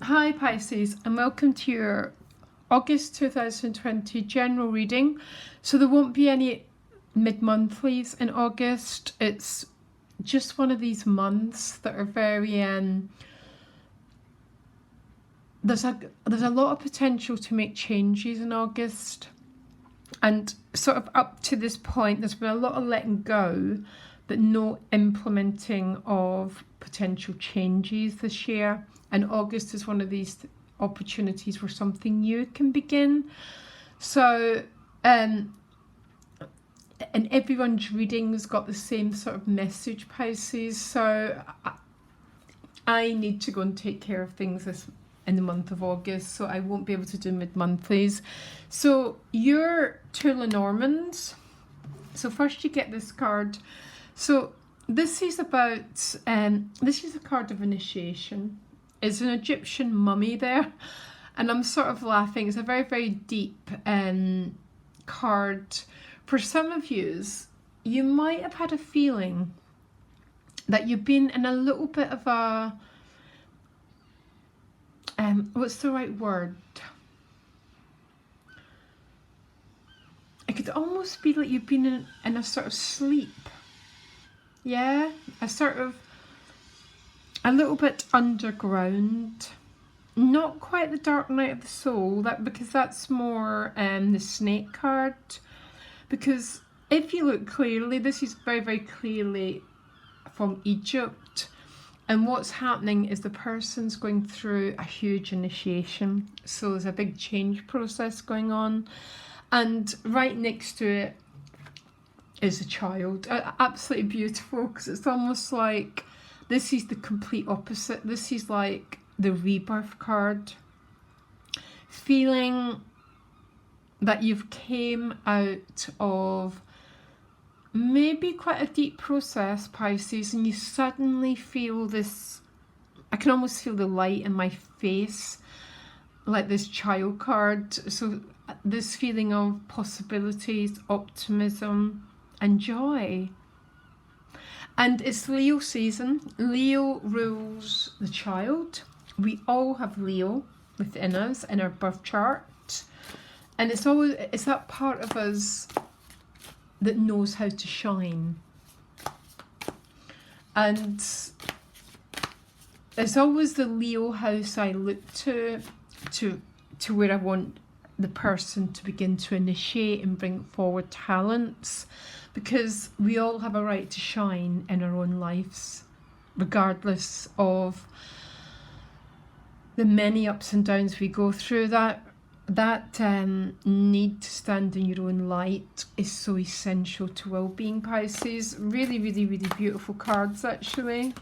Hi Pisces, and welcome to your August 2020 general reading. So there won't be any mid-monthlies in August. It's just one of these months that are very there's a lot of potential to make changes in August, and sort of up to this point there's been a lot of letting go but no implementing of potential changes this year. And August is one of these opportunities where something new can begin. So, and everyone's reading's got the same sort of message, Pisces. So I need to go and take care of things in the month of August, so I won't be able to do mid-monthlies. So you're two Lenormands. So first you get this card. So this is about, this is a card of initiation. It's an Egyptian mummy there, and I'm sort of laughing. It's a very, very deep card. For some of yous, you might have had a feeling that you've been in a little bit of a, what's the right word? It could almost be like you've been in a sort of sleep. Yeah, a little bit underground, not quite the dark night of the soul, because that's more the snake card. Because if you look clearly, this is very, very clearly from Egypt, and what's happening is the person's going through a huge initiation. So there's a big change process going on, and right next to it is a child. Absolutely beautiful, because it's almost like this is the complete opposite. This is like the rebirth card. Feeling that you've came out of maybe quite a deep process, Pisces, and you suddenly feel this, I can almost feel the light in my face, like this child card. So this feeling of possibilities, optimism and joy. And it's Leo season. Leo rules the child. We all have Leo within us in our birth chart. And it's that part of us that knows how to shine. And it's always the Leo house I look to where I want the person to begin to initiate and bring forward talents, because we all have a right to shine in our own lives, regardless of the many ups and downs we go through. That need to stand in your own light is so essential to well-being, Pisces. Really, really, really beautiful cards, actually.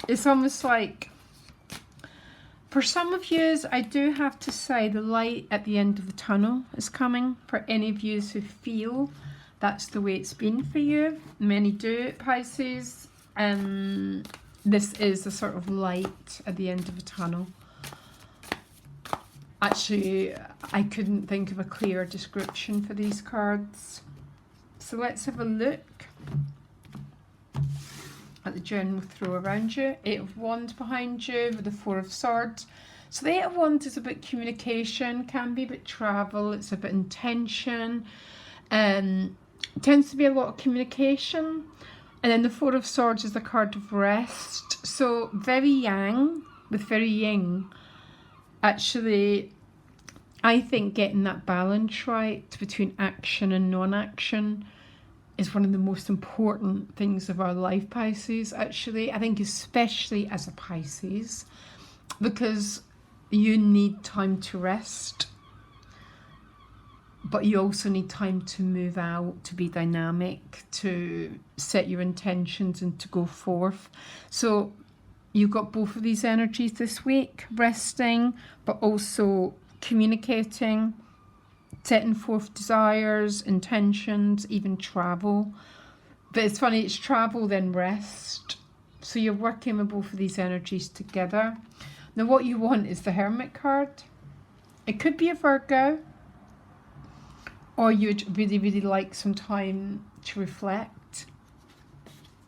It's almost like, for some of you, I do have to say the light at the end of the tunnel is coming. For any of you who feel that's the way it's been for you, many do, Pisces. This is a sort of light at the end of a tunnel. Actually, I couldn't think of a clearer description for these cards. So let's have a look at the general throw around you. Eight of Wands behind you with the Four of Swords. So the Eight of Wands is about communication, can be about travel, it's about intention, tends to be a lot of communication. And then the Four of Swords is the card of rest. So very yang with very yin. Actually, I think getting that balance right between action and non-action is one of the most important things of our life, Pisces. Actually, I think especially as a Pisces, because you need time to rest, but you also need time to move out, to be dynamic, to set your intentions and to go forth. So you've got both of these energies this week, resting, but also communicating, setting forth desires, intentions, even travel. But it's funny, it's travel then rest. So you're working with both of these energies together. Now what you want is the Hermit card. It could be a Virgo, or you'd really, really like some time to reflect.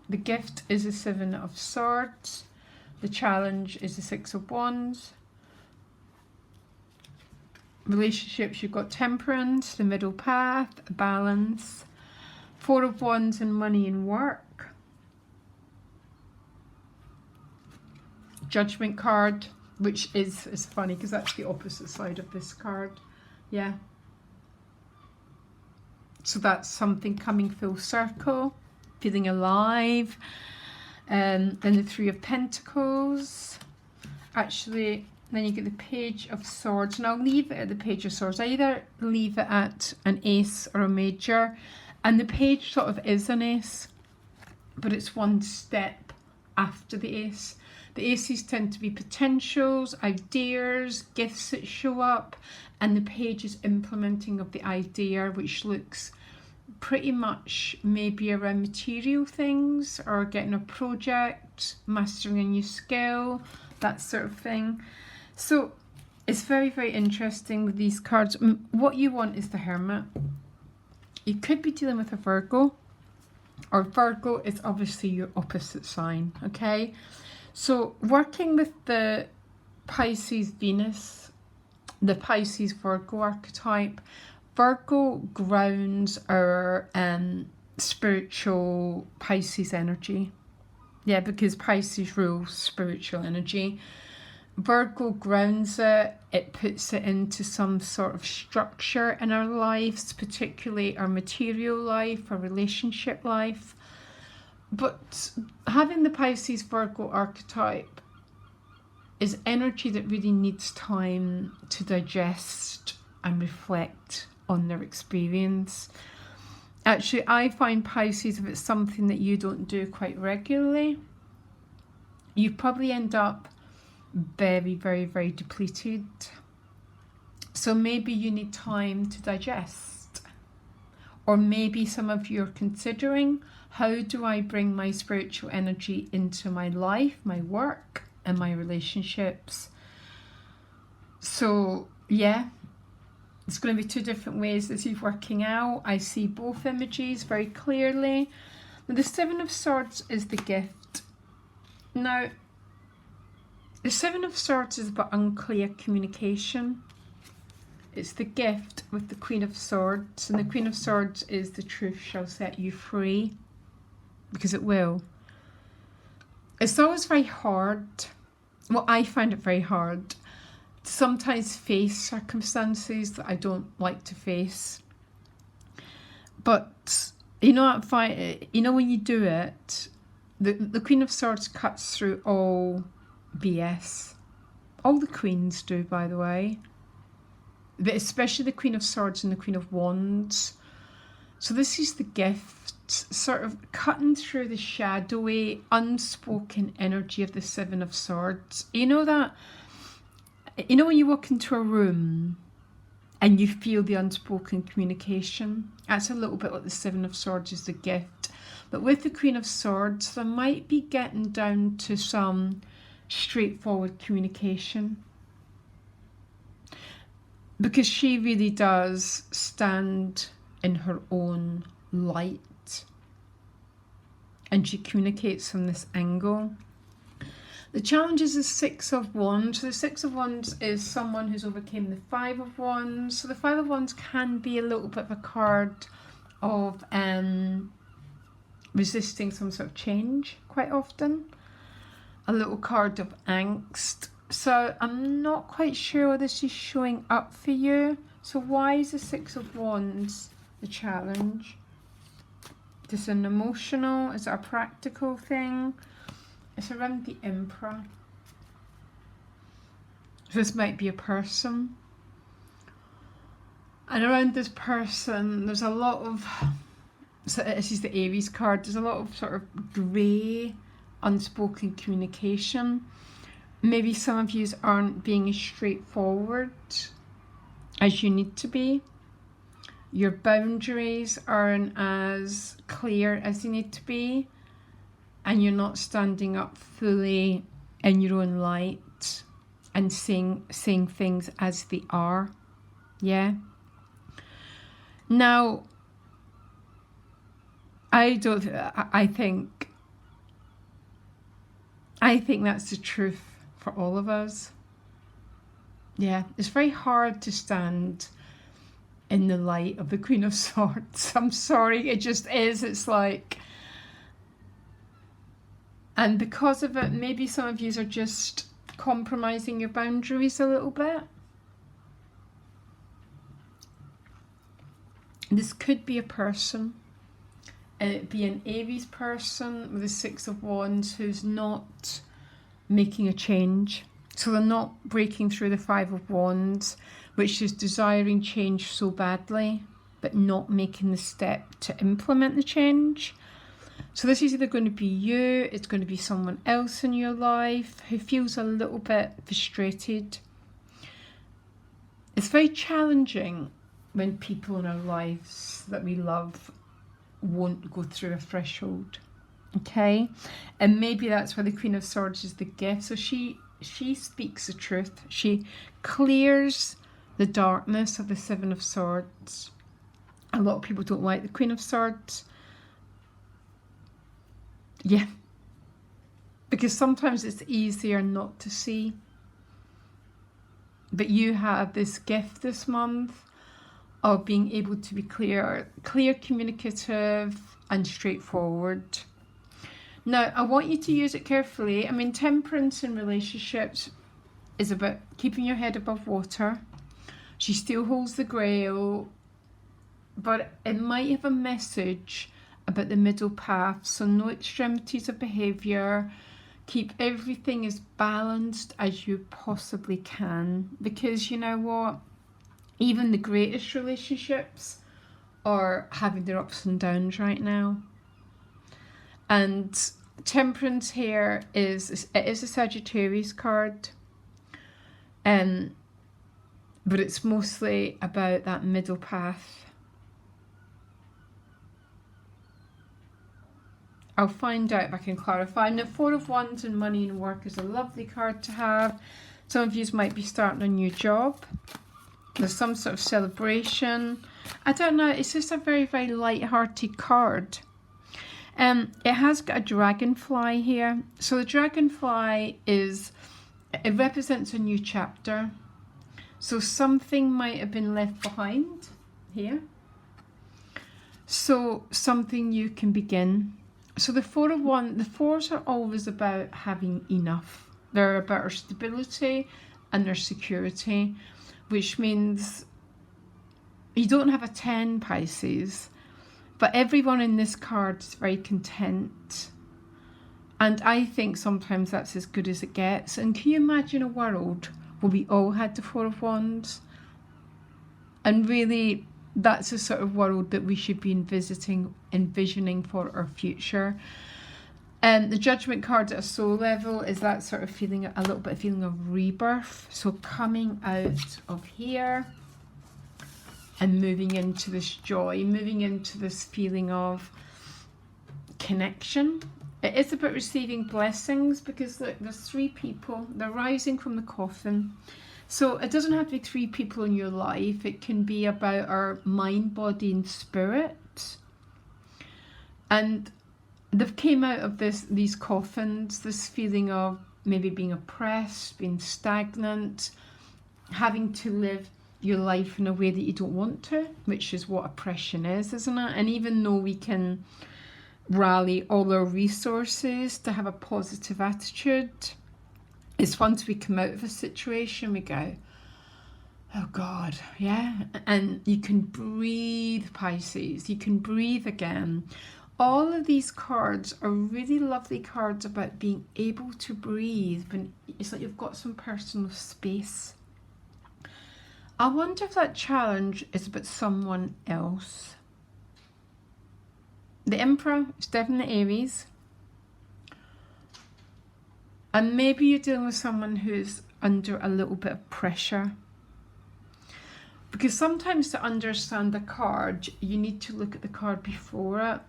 The gift is the Seven of Swords. The challenge is the Six of Wands. Relationships, you've got temperance, the middle path, balance. Four of Wands and money and work. Judgment card, which is funny because that's the opposite side of this card. Yeah. So that's something coming full circle, feeling alive. Then the Three of Pentacles. Actually, then you get the Page of Swords. And I'll leave it at the Page of Swords. I either leave it at an ace or a major. And the page sort of is an ace, but it's one step after the ace. The aces tend to be potentials, ideas, gifts that show up, and the page is implementing of the idea, which looks pretty much maybe around material things or getting a project, mastering a new skill, that sort of thing. So it's very, very interesting with these cards. What you want is the Hermit. You could be dealing with a Virgo, or Virgo is obviously your opposite sign, okay? So working with the Pisces Venus, the Pisces Virgo archetype, Virgo grounds our spiritual Pisces energy. Yeah, because Pisces rules spiritual energy. Virgo grounds it, it puts it into some sort of structure in our lives, particularly our material life, our relationship life. But having the Pisces Virgo archetype is energy that really needs time to digest and reflect on their experience. Actually, I find Pisces, if it's something that you don't do quite regularly, you probably end up very, very, very depleted. So maybe you need time to digest. Or maybe some of you are considering, how do I bring my spiritual energy into my life, my work, and my relationships? So yeah, it's going to be two different ways this is working out. I see both images very clearly. Now, the Seven of Swords is the gift. Now, the Seven of Swords is about unclear communication. It's the gift with the Queen of Swords. And the Queen of Swords is the truth shall set you free. Because it will. It's always very hard. Well, I find it very hard to sometimes face circumstances that I don't like to face. But, you know, when you do it, the Queen of Swords cuts through all BS. All the queens do, by the way. But especially the Queen of Swords and the Queen of Wands. So this is the gift, sort of cutting through the shadowy, unspoken energy of the Seven of Swords. You know that? You know when you walk into a room and you feel the unspoken communication? That's a little bit like the Seven of Swords is the gift. But with the Queen of Swords, there might be getting down to some straightforward communication. Because she really does stand in her own light. And she communicates from this angle. The challenge is the Six of Wands. So the Six of Wands is someone who's overcame the Five of Wands. So the Five of Wands can be a little bit of a card of resisting some sort of change quite often. A little card of angst. So I'm not quite sure whether this is showing up for you. So why is the Six of Wands the challenge? Is this an emotional? Is it a practical thing? It's around the Emperor. This might be a person. And around this person, there's a lot of... So this is the Aries card. There's a lot of sort of grey, unspoken communication. Maybe some of you aren't being as straightforward as you need to be. Your boundaries aren't as clear as they need to be. And you're not standing up fully in your own light and saying things as they are. Yeah. Now, I think I think that's the truth for all of us. Yeah, it's very hard to stand in the light of the Queen of Swords. I'm sorry, it just is. It's like, and because of it, maybe some of you are just compromising your boundaries a little bit. This could be a person. It'd be an Aries person with the Six of Wands who's not making a change. So they're not breaking through the Five of Wands, which is desiring change so badly, but not making the step to implement the change. So this is either going to be you, it's going to be someone else in your life who feels a little bit frustrated. It's very challenging when people in our lives that we love won't go through a threshold. Okay? And maybe that's why the Queen of Swords is the gift. So she speaks the truth. She clears the darkness of the Seven of Swords. A lot of people don't like the Queen of Swords. Yeah. Because sometimes it's easier not to see. But you have this gift this month of being able to be clear, communicative and straightforward. Now, I want you to use it carefully. I mean, temperance in relationships is about keeping your head above water. She still holds the grail, but it might have a message about the middle path. So no extremities of behaviour. Keep everything as balanced as you possibly can. Because you know what? Even the greatest relationships are having their ups and downs right now. And temperance here is a Sagittarius card. But it's mostly about that middle path. I'll find out if I can clarify. Now, Four of Wands and money and work is a lovely card to have. Some of you might be starting a new job. There's some sort of celebration. I don't know. It's just a very, very light-hearted card. It has got a dragonfly here. So the dragonfly it represents a new chapter. So something might have been left behind here. So something new can begin. So the Four of Wands, the fours are always about having enough. They're about our stability and their security, which means you don't have a 10, Pisces, but everyone in this card is very content. And I think sometimes that's as good as it gets. And can you imagine a world where we all had the Four of Wands? And really, that's the sort of world that we should be envisioning for our future. And the Judgment card at a soul level is that sort of feeling, a little bit of feeling of rebirth. So coming out of here and moving into this joy, moving into this feeling of connection. It is about receiving blessings because look, there's three people, they're rising from the coffin. So it doesn't have to be three people in your life. It can be about our mind, body and spirit. And they've came out of these coffins, this feeling of maybe being oppressed, being stagnant, having to live your life in a way that you don't want to, which is what oppression is, isn't it? And even though we can rally all our resources to have a positive attitude, it's once we come out of a situation, we go, oh God, yeah. And you can breathe, Pisces, you can breathe again. All of these cards are really lovely cards about being able to breathe, but it's like you've got some personal space. I wonder if that challenge is about someone else. The Emperor is definitely Aries. And maybe you're dealing with someone who's under a little bit of pressure. Because sometimes to understand the card, you need to look at the card before it.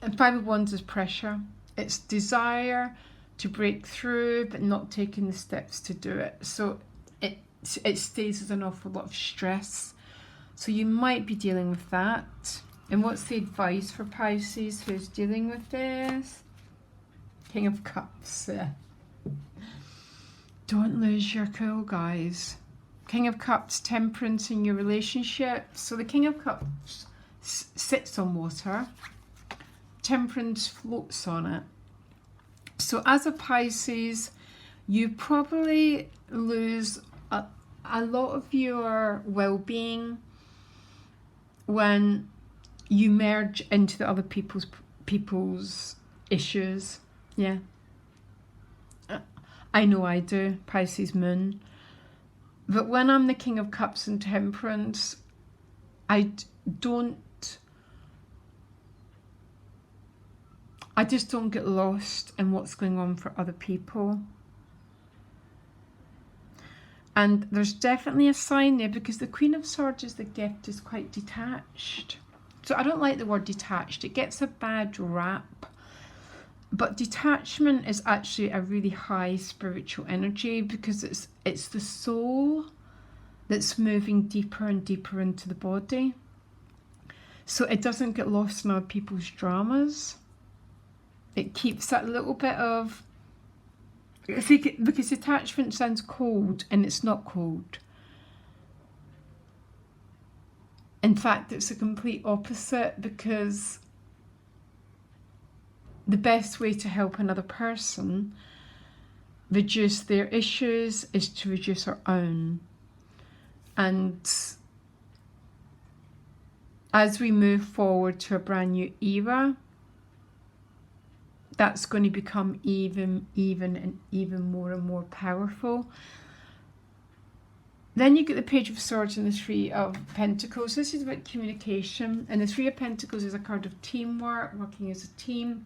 And Five of Wands is pressure. It's desire to break through, but not taking the steps to do it. So it stays as an awful lot of stress. So you might be dealing with that. And what's the advice for Pisces who's dealing with this? King of Cups. Don't lose your cool, guys. King of Cups, temperance in your relationship. So the King of Cups sits on water. Temperance floats on it. So as a Pisces, you probably lose a lot of your well-being when you merge into the other people's issues. Yeah, I know I do, Pisces moon. But when I'm the King of Cups and Temperance, I just don't get lost in what's going on for other people. And there's definitely a sign there, because the Queen of Swords is the gift, is quite detached. So I don't like the word detached. It gets a bad rap. But detachment is actually a really high spiritual energy, because it's the soul that's moving deeper and deeper into the body. So it doesn't get lost in other people's dramas. It keeps that little bit of... Because attachment sounds cold, and it's not cold. In fact, it's the complete opposite, because the best way to help another person reduce their issues is to reduce our own. And as we move forward to a brand new era, that's going to become even more and more powerful. Then you get the Page of Swords and the Three of Pentacles. This is about communication. And the Three of Pentacles is a card of teamwork, working as a team.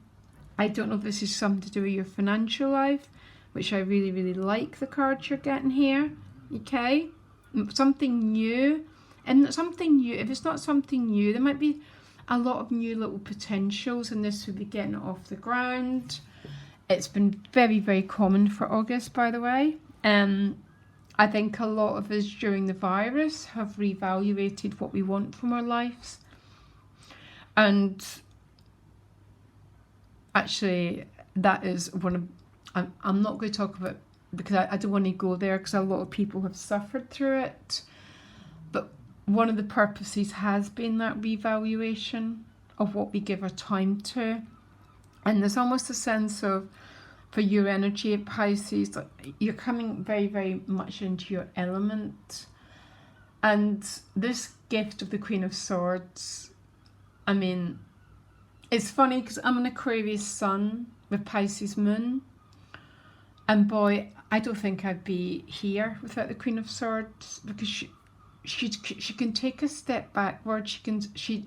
I don't know if this is something to do with your financial life, which I really, really like the cards you're getting here. Okay? Something new. And something new, if it's not something new, there might be a lot of new little potentials, and this would be getting it off the ground. It's been very, very common for August, by the way. I think a lot of us during the virus have reevaluated what we want from our lives. And actually, that is one of... I'm not going to talk about, because I don't want to go there, because a lot of people have suffered through it. But one of the purposes has been that revaluation of what we give our time to. And there's almost a sense of, for your energy at Pisces, you're coming very, very much into your element. And this gift of the Queen of Swords, I mean, it's funny because I'm an Aquarius sun with Pisces moon. And boy, I don't think I'd be here without the Queen of Swords, because she can take a step backward. She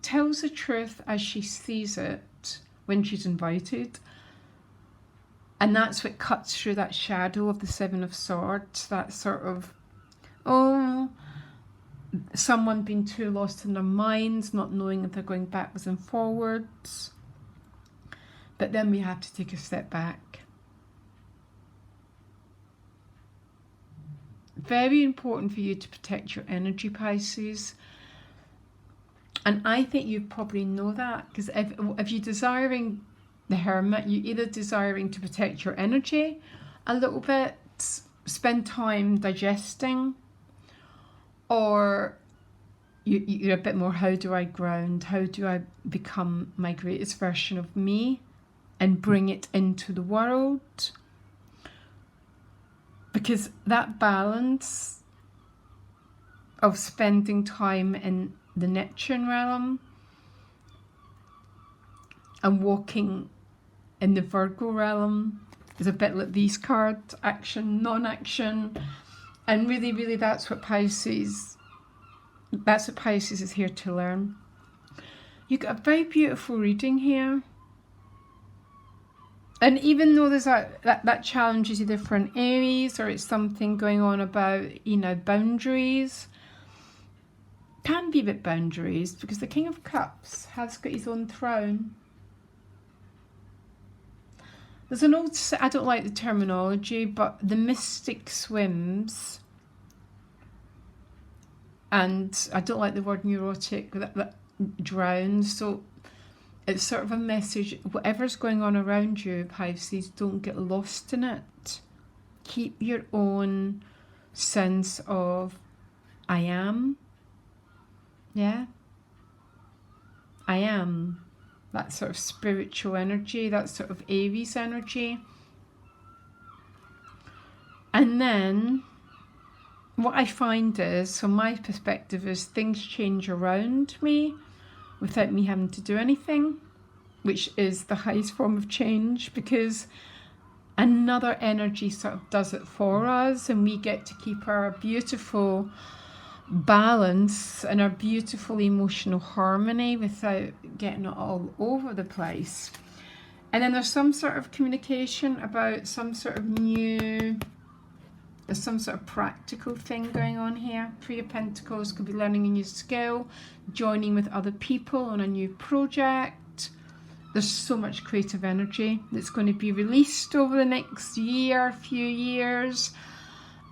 tells the truth as she sees it when she's invited, and that's what cuts through that shadow of the Seven of Swords. That sort of, someone being too lost in their minds, not knowing if they're going backwards and forwards. But then we have to take a step back. Very important for you to protect your energy, Pisces. And I think you probably know that, because if you're desiring the Hermit, you're either desiring to protect your energy a little bit, spend time digesting, or you're a bit more, how do I ground? How do I become my greatest version of me and bring it into the world? Because that balance of spending time in the Neptune realm and walking in the Virgo realm is a bit like these cards, action, non-action. And really, really, that's what Pisces is here to learn. You got a very beautiful reading here. And even though there's that challenge is either for an Aries, or it's something going on about, boundaries, can be a bit boundaries, because the King of Cups has got his own throne. There's an old, I don't like the terminology, but the mystic swims, and I don't like the word neurotic, that drowns. So it's sort of a message, whatever's going on around you, Pisces, don't get lost in it. Keep your own sense of I am. Yeah? I am. That sort of spiritual energy, that sort of Aries energy. And then what I find is, from my perspective, is things change around me without me having to do anything, which is the highest form of change, because another energy sort of does it for us, and we get to keep our beautiful balance and our beautiful emotional harmony without getting it all over the place. And then there's some sort of communication about some sort of there's some sort of practical thing going on here. Three of Pentacles could be learning a new skill, joining with other people on a new project. There's so much creative energy that's going to be released over the next few years.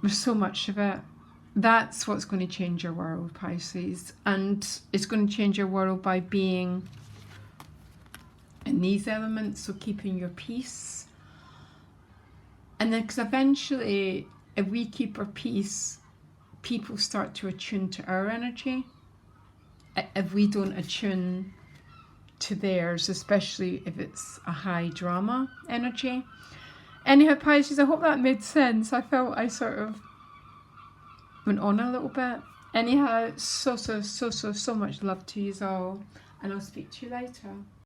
There's so much of it. That's what's going to change your world, Pisces. And it's going to change your world by being in these elements, so keeping your peace. And then, because eventually, if we keep our peace, people start to attune to our energy. If we don't attune to theirs, especially if it's a high drama energy. Anyhow, Pisces, I hope that made sense. I felt I sort of went on a little bit. Anyhow, so much love to you all, and I'll speak to you later.